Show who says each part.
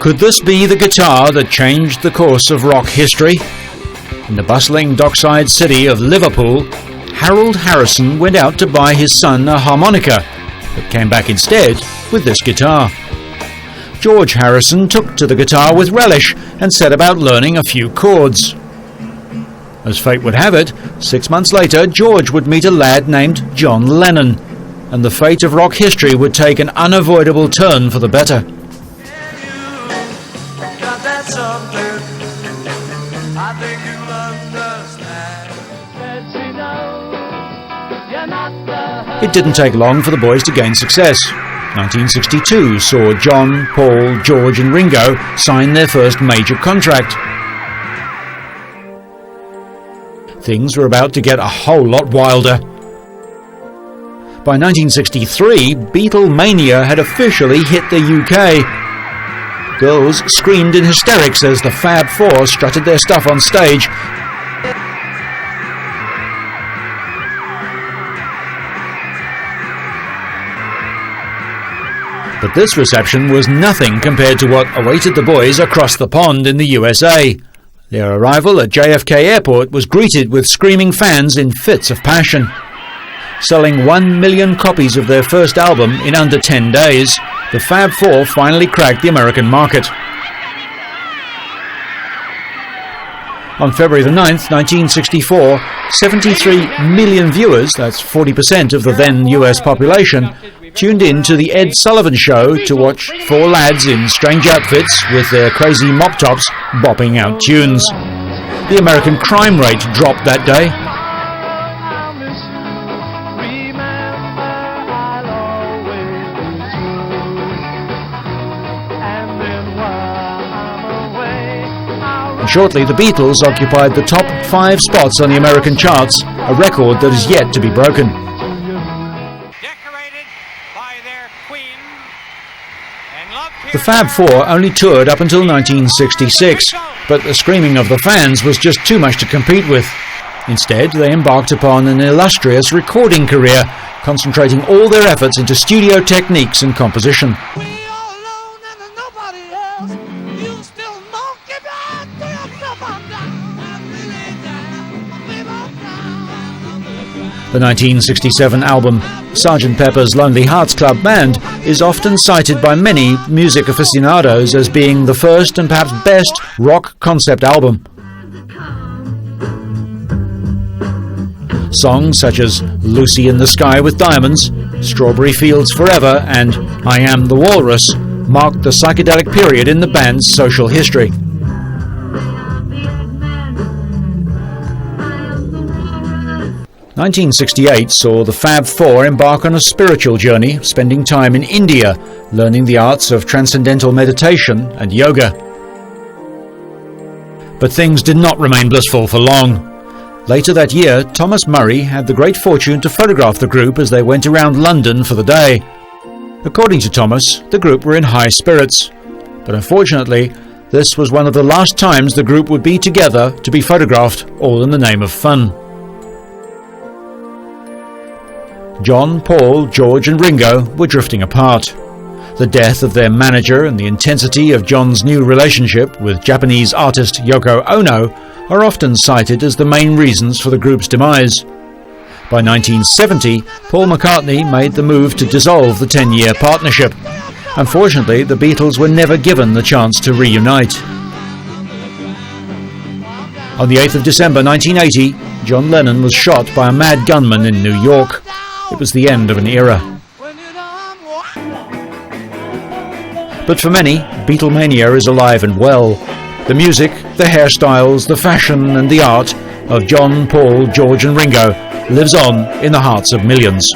Speaker 1: Could this be the guitar that changed the course of rock history? In the bustling dockside city of Liverpool, Harold Harrison went out to buy his son a harmonica, but came back instead with this guitar. George Harrison took to the guitar with relish and set about learning a few chords. As fate would have it, 6 months later, George would meet a lad named John Lennon, and the fate of rock history would take an unavoidable turn for the better. It didn't take long for the boys to gain success. 1962 saw John, Paul, George and Ringo sign their first major contract. Things were about to get a whole lot wilder. By 1963, Beatlemania had officially hit the UK. Girls screamed in hysterics as the Fab Four strutted their stuff on stage. But this reception was nothing compared to what awaited the boys across the pond in the USA. Their arrival at JFK Airport was greeted with screaming fans in fits of passion. Selling 1 million copies of their first album in under 10 days, the Fab Four finally cracked the American market. On February the 9th, 1964, 73 million viewers, that's 40% of the then US population, tuned in to The Ed Sullivan Show to watch four lads in strange outfits with their crazy mop tops bopping out tunes. The American crime rate dropped that day. And shortly, the Beatles occupied the top 5 spots on the American charts, a record that is yet to be broken. The Fab Four only toured up until 1966, but the screaming of the fans was just too much to compete with. Instead, they embarked upon an illustrious recording career, concentrating all their efforts into studio techniques and composition. The 1967 album Sgt. Pepper's Lonely Hearts Club Band is often cited by many music aficionados as being the first and perhaps best rock concept album. Songs such as Lucy in the Sky with Diamonds, Strawberry Fields Forever and I Am the Walrus marked the psychedelic period in the band's social history. 1968 saw the Fab Four embark on a spiritual journey, spending time in India, learning the arts of transcendental meditation and yoga. But things did not remain blissful for long. Later that year, Thomas Murray had the great fortune to photograph the group as they went around London for the day. According to Thomas, the group were in high spirits, but unfortunately, this was one of the last times the group would be together to be photographed, all in the name of fun. John, Paul, George and Ringo were drifting apart. The death of their manager and the intensity of John's new relationship with Japanese artist Yoko Ono are often cited as the main reasons for the group's demise. By 1970, Paul McCartney made the move to dissolve the 10-year partnership. Unfortunately, the Beatles were never given the chance to reunite. On the 8th of December 1980, John Lennon was shot by a mad gunman in New York. It was the end of an era. But for many, Beatlemania is alive and well. The music, the hairstyles, the fashion and the art of John, Paul, George and Ringo lives on in the hearts of millions.